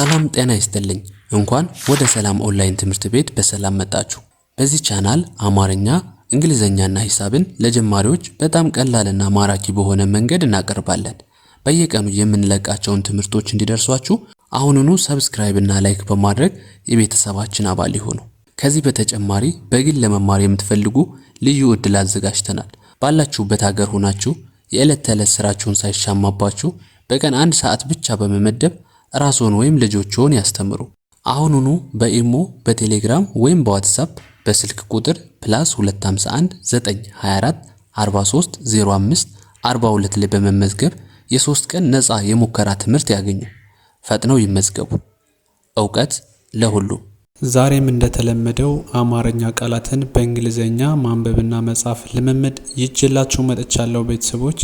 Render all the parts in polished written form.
ሰላም ጤና ይስጥልኝ። እንኳን ወደ ሰላም ኦንላይን ትምህርት ቤት በሰላም መጣችሁ። በዚህ ቻናል አማርኛ፣ እንግሊዘኛና ሂሳብን ለጀማሪዎች በጣም ቀላልና ማራኪ በሆነ መንገድ እናቀርባለን። በየቀኑ የምንለቃቸውን ትምህርቶች እንዲደርሷችሁ አሁኑኑ ሰብስክራይብ እና ላይክ በማድረግ የቤተሰባችን አባል ይሁኑ። ከዚህ በተጨማሪ በግል ለመማር የምትፈልጉ ልዩ ዕድል አዘጋጅተናል። ባላችሁበት ሀገር ሆናችሁ የዕለት ተዕለት ስራችሁን ሳይሻማባችሁ በቀን 1 ሰዓት ብቻ በመመደብ ራስዎን ወይም ልጆችዎን ያስተምሩ። አሁኑኑ በኢሞ፣ በቴሌግራም ወይም በዋትስአፕ በስልክ ቁጥር +251 924 43 05 42 ላይ በመመዝገብ የ3 ቀን ነፃ የሙከራ ትምህርት ያገኙ። ፈጥነው ይመዝገቡ። ዕውቀት ለሁሉ። ዛሬም እንደተለመደው አማርኛ ቃላትን በእንግሊዘኛ ማንበብና መጻፍ ልምምድ ይዤላችሁ መጥቻለሁ። ቤተሰቦች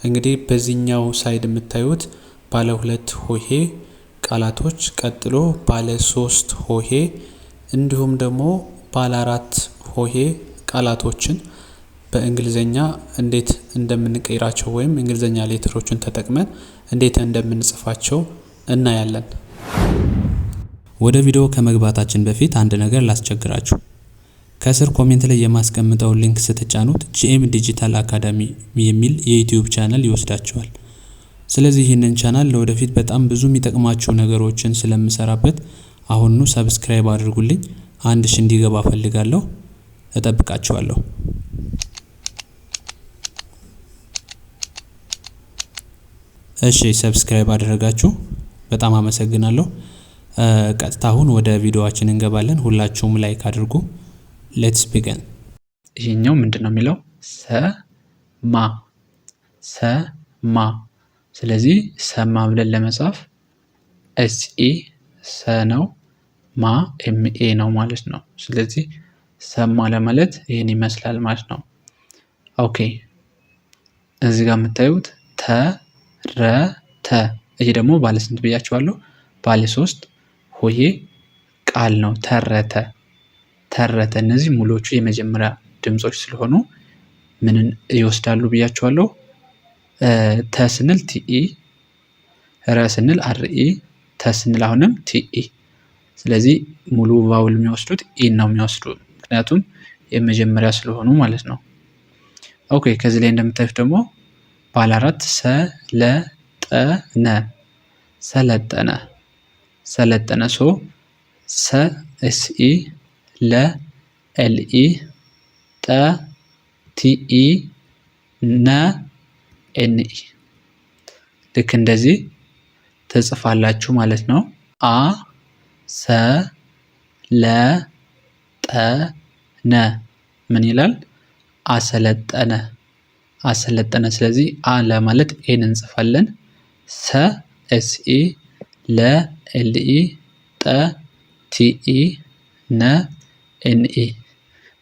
እንግዲህ በዚህኛው ሳይድ የምታዩት ባለ 2 ሆሄ ቃላቶች፣ ቀጥሎ ባለ 3 ሆሄ እንዲሁም ደግሞ ባለ 4 ሆሄ ቃላቶችን በእንግሊዘኛ እንዴት እንደምንቀይራቸው ወይም እንግሊዘኛ ሌተሮችን ተጠቅመን እንዴት እንደምንጽፋቸው እናያለን። ወደ ቪዲዮ ከመግባታችን በፊት አንድ ነገር ላስቸግራችሁ። ከስር ኮሜንት ላይ የማስቀምጠው ሊንክ ስትጫኑት ጂኤም ዲጂታል አካዳሚ የሚል የዩቲዩብ ቻናል ይወስዳችኋል። ስለዚህ ይህንን ቻናል ለወደፊት በጣም ብዙ የሚጠቅማችሁ ነገሮችን ስለምሰራበት አሁኑ ሰብስክራይብ አድርጉልኝ። 1000 እንዲገባ ፈልጋለሁ። እጠብቃችኋለሁ። እሺ፣ ሰብስክራይብ አደረጋችሁ፣ በጣም አመሰግናለሁ። ቀጥታ አሁን ወደ ቪዲዮአችን እንገባለን። ሁላችሁም ላይክ አድርጉ። ሌትስ ቢገን። ይሄኛው ምንድነው የሚለው? ሰማ። ስለዚህ ሰማ ብለን ለመጻፍ ኤስኢ ሰ ነው፣ ማ ኤምኤ ነው ማለት ነው። ስለዚህ ሰማ ለማለት ይሄን ይመስላል ማለት ነው። ኦኬ፣ እዚህ ጋር የምታዩት ተረተ። ይሄ ደግሞ ባለ ስንት ብያችኋለሁ? ባለ 3 ሆሄ ቃል ነው። ተረተ። እነዚህ ሙሉዎቹ የመጀመሪያ ድምጾች ስለሆኑ ምንን ይወስዳሉ ብያችኋለሁ? ተ ስንል ቲኢ፣ ረ ስንል አርኢ፣ ተ ስንል አሁንም ቲኢ። ስለዚህ ሙሉ ቫውል የሚወስዱት ኢ ነው የሚወስዱ፣ ምክንያቱም የመጀመሪያ ስለሆኑ ማለት ነው። ኦኬ፣ ከዚህ ላይ እንደምታዩት ደግሞ ባለ 4 ሰለጠነ። ሶ ሰ ኤስኢ፣ ለ ኤልኢ፣ ጠ ቲኢ፣ ነ ኤንኢ። ልክ እንደዚህ ትጽፋላችሁ ማለት ነው። አ ሰ ለ ጠ ነ ምን ይላል? አሰለጠነ። ስለዚህ አ ለማለት ኤን እንጽፋለን። ሰ ኤስኢ፣ ለ ኤልኢ፣ ጠ ቲኢ፣ ነ ኤንኢ።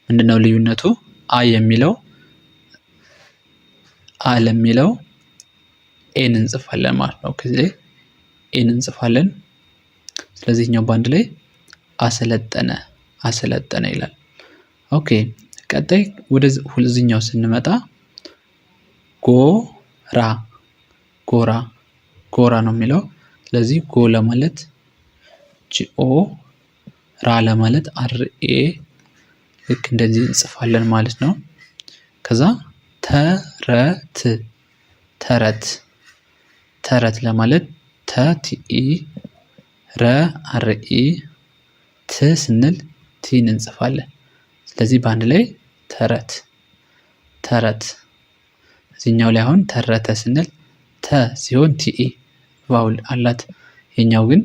ምንድነው ልዩነቱ? አ ለሚለው ኤን እንጽፋለን ማለት ነው። ከዚህ ኤን እንጽፋለን። ስለዚህኛው ባንድ ላይ አሰለጠነ ይላል። ኦኬ፣ ቀጣይ ወደ ሁለዚህኛው ስንመጣ ጎራ ነው የሚለው። ስለዚህ ጎ ለማለት ጂኦ፣ ራ ለማለት አርኤ፣ ልክ እንደዚህ እንጽፋለን ማለት ነው። ከዛ ተረት ለማለት ተ ቲኢ፣ ረ አርኢ፣ ት ስንል ቲን እንጽፋለን። ስለዚህ በአንድ ላይ ተረት። እዚህኛው ላይ አሁን ተረተ ስንል ተ ሲሆን ቲኢ ቫውል አላት። የኛው ግን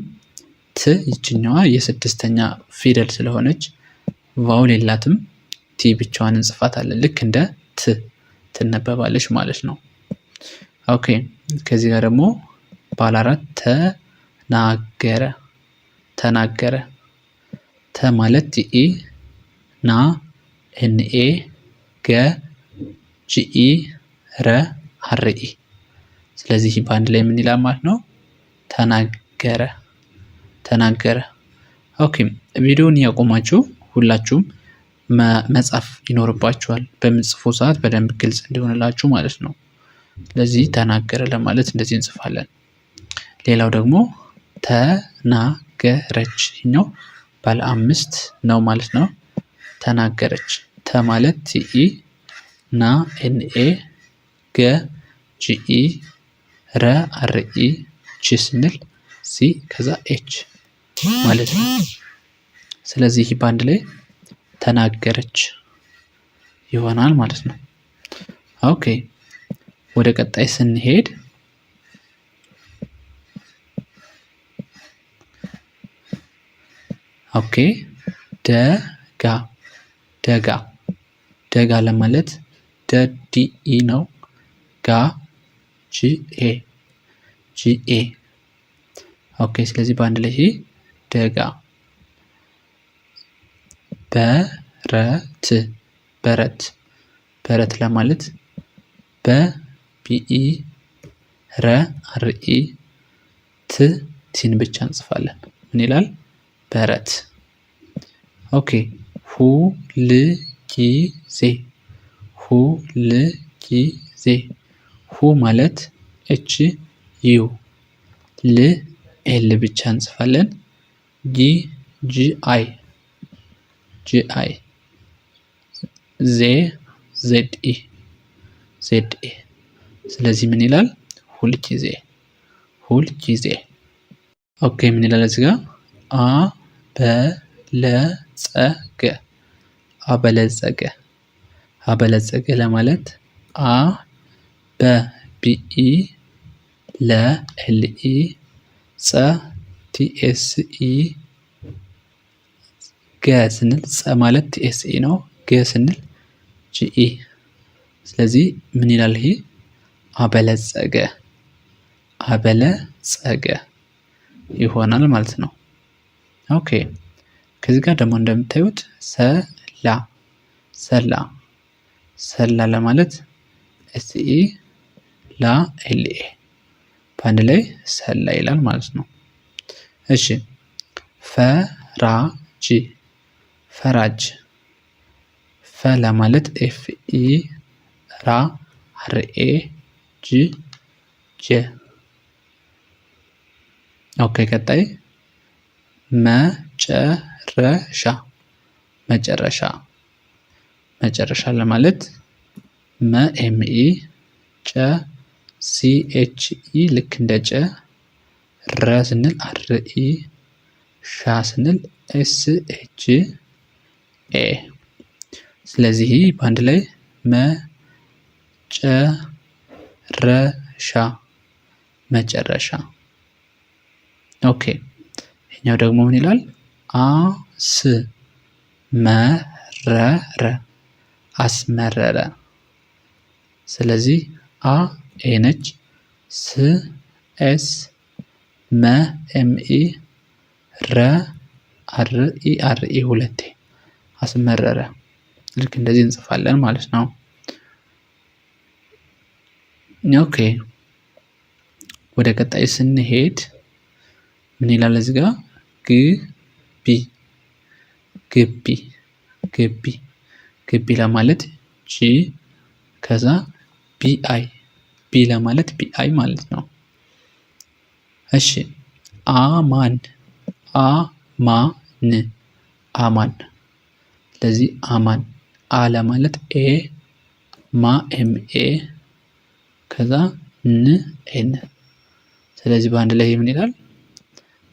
ት ይችኛዋ የ6ኛ ፊደል ስለሆነች ቫውል የላትም። ቲ ብቻዋን እንጽፋታለን። ልክ እንደ ት ትነበባለች ማለት ነው። ኦኬ፣ ከዚህ ጋር ደግሞ ባለ 4 ተናገረ። ተ ማለት ቲኢ፣ ና ኤንኤ፣ ገ ጂኢ፣ ረ አርኢ። ስለዚህ በአንድ ላይ ምን ይላል ማለት ነው? ተናገረ። ኦኬ፣ ቪዲዮውን ያቆማችሁ ሁላችሁም መጻፍ ይኖርባችኋል። በምጽፉ ሰዓት በደንብ ግልጽ እንዲሆንላችሁ ማለት ነው። ስለዚህ ተናገረ ለማለት እንደዚህ እንጽፋለን። ሌላው ደግሞ ተናገረች። ይሄኛው ባለ 5 ነው ማለት ነው። ተናገረች። ተ ማለት ቲኢ፣ ና ኤንኤ፣ ገ ጂኢ፣ ረ አርኢ፣ ች ስንል ሲ ከዛ ኤች ማለት ነው። ስለዚህ በአንድ ላይ ተናገረች ይሆናል ማለት ነው። ኦኬ ወደ ቀጣይ ስንሄድ ኦኬ ደጋ ደጋ ደጋ ለማለት ደዲኢ ነው። ጋ ጂኤ ጂኤ። ኦኬ ስለዚህ በአንድ ላይ ይሄ ደጋ። በረት በረት በረት ለማለት በቢኢ ረ አርኢ ት ቲን ብቻ እንጽፋለን። ምን ይላል? በረት። ኦኬ ሁልጊዜ ሁልጊዜ ሁ ማለት ኤች ዩ ል ኤል ብቻ እንጽፋለን። ጂ ጂ አይ ጂ አይ ዜ ዜድ ኢ ዜድ ኢ። ስለዚህ ምን ይላል? ሁልጊዜ ሁልጊዜ። ኦኬ ምን ይላል እዚህ ጋር? አበለጸገ አበለጸገ አበለጸገ ለማለት አ በቢኢ ለ ኤልኢ ጸ ቲኤስኢ ገ ስንል ጸ ማለት ቲኤስኢ ነው። ገ ስንል ጂኢ። ስለዚህ ምን ይላል ይሄ? አበለጸገ አበለጸገ ይሆናል ማለት ነው። ኦኬ ከዚህ ጋር ደግሞ እንደምታዩት ሰላ ሰላ ሰላ ለማለት ኤስኢ ላ ኤልኤ በአንድ ላይ ሰላ ይላል ማለት ነው። እሺ ፈራጅ ፈራጅ ፈ ለማለት ኤፍኢ ራ አርኤ ጅ ጀ። ኦኬ ቀጣይ መጨረሻ መጨረሻ መጨረሻ ለማለት መ ኤምኢ ጨ ሲኤችኢ ልክ እንደ ጨ ረ ስንል አርኢ ሻ ስንል ኤስኤች ኤ። ስለዚህ በአንድ ላይ መጨረሻ መጨረሻ። ኦኬ ይሄኛው ደግሞ ምን ይላል? አስመረረ አስመረረ። ስለዚህ አ ኤ ነች፣ ስ ኤስ መ ኤምኢ ረ አርኢ አርኢ ሁለቴ አስመረረ። ልክ እንደዚህ እንጽፋለን ማለት ነው። ኦኬ ወደ ቀጣይ ስንሄድ ምን ይላል እዚህ ጋር? ግቢ ግቢ ግቢ ግቢ ለማለት ጂ ከዛ ቢአይ ቢ ለማለት ቢአይ ማለት ነው። እሺ አማን አማን አማን። ስለዚህ አማን አ ለማለት ኤ ማ ኤምኤ ከዛ ን ኤን። ስለዚህ በአንድ ላይ ምን ይላል?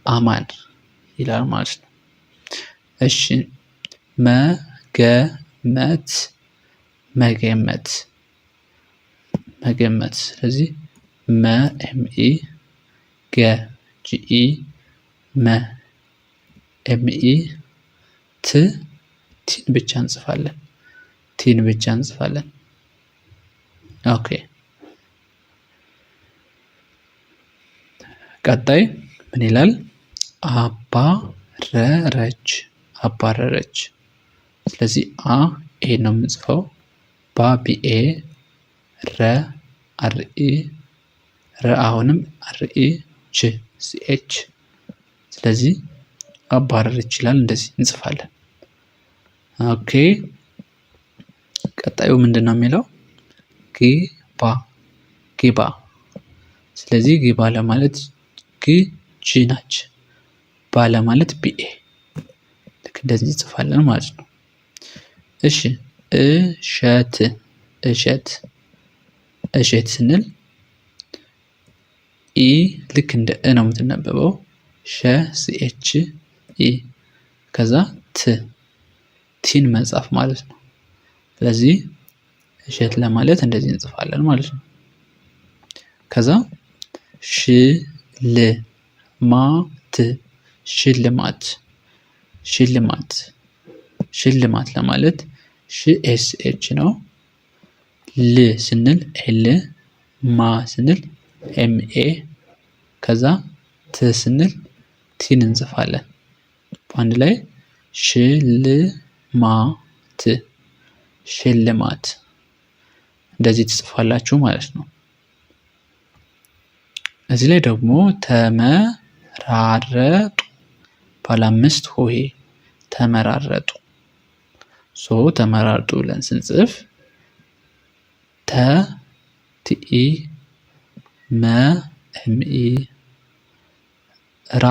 አማን ይላል ማለት ነው። እሺ መገመት መገመት መገመት። ስለዚህ መ ኤምኢ ገ ጂኢ መ ኤምኢ ት ቲን ብቻ እንጽፋለን ቲን ብቻ እንጽፋለን። ኦኬ ቀጣይ ምን ይላል? አባረረች አባረረች። ስለዚህ አ ኤ ነው የምንጽፈው፣ ባ ቢኤ ረ አርኢ ረ አሁንም አርኢ ች ሲኤች። ስለዚህ አባረረች ይላል። እንደዚህ እንጽፋለን። ኦኬ ቀጣዩ ምንድን ነው የሚለው? ግባ ግባ። ስለዚህ ግባ ለማለት ግ ጂ ናች። ባለ ማለት ቢኤ ልክ እንደዚህ እንጽፋለን ማለት ነው። እሺ እሸት እሸት እሸት ስንል ኢ ልክ እንደ እ ነው የምትነበበው። ሸ ሲኤች ኢ ከዛ ቲን መጻፍ ማለት ነው። ስለዚህ እሸት ለማለት እንደዚህ እንጽፋለን ማለት ነው። ከዛ ሽልማት ሽልማት ሽልማት ሽልማት ለማለት ሽ ኤስ ኤች ነው። ል ስንል ኤል፣ ማ ስንል ኤምኤ ከዛ ት ስንል ቲን እንጽፋለን። በአንድ ላይ ሽልማት ሽልማት እንደዚህ ትጽፋላችሁ ማለት ነው። እዚህ ላይ ደግሞ ተመራረጡ ባለ 5 ሆሄ ተመራረጡ። ተመራርጡ ብለን ስንጽፍ ተ ቲኢ መ ኤምኢ ራ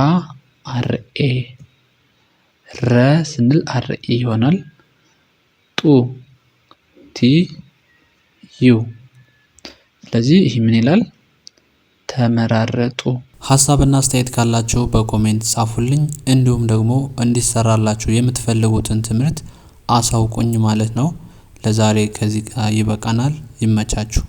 አርኤ ረ ስንል አርኢ ይሆናል። ጡ ቲ ዩ ስለዚህ ይህ ምን ይላል? ተመራረጡ። ሀሳብና አስተያየት ካላችሁ በኮሜንት ጻፉልኝ። እንዲሁም ደግሞ እንዲሰራላችሁ የምትፈልጉትን ትምህርት አሳውቁኝ ማለት ነው። ለዛሬ ከዚህ ጋር ይበቃናል። ይመቻችሁ።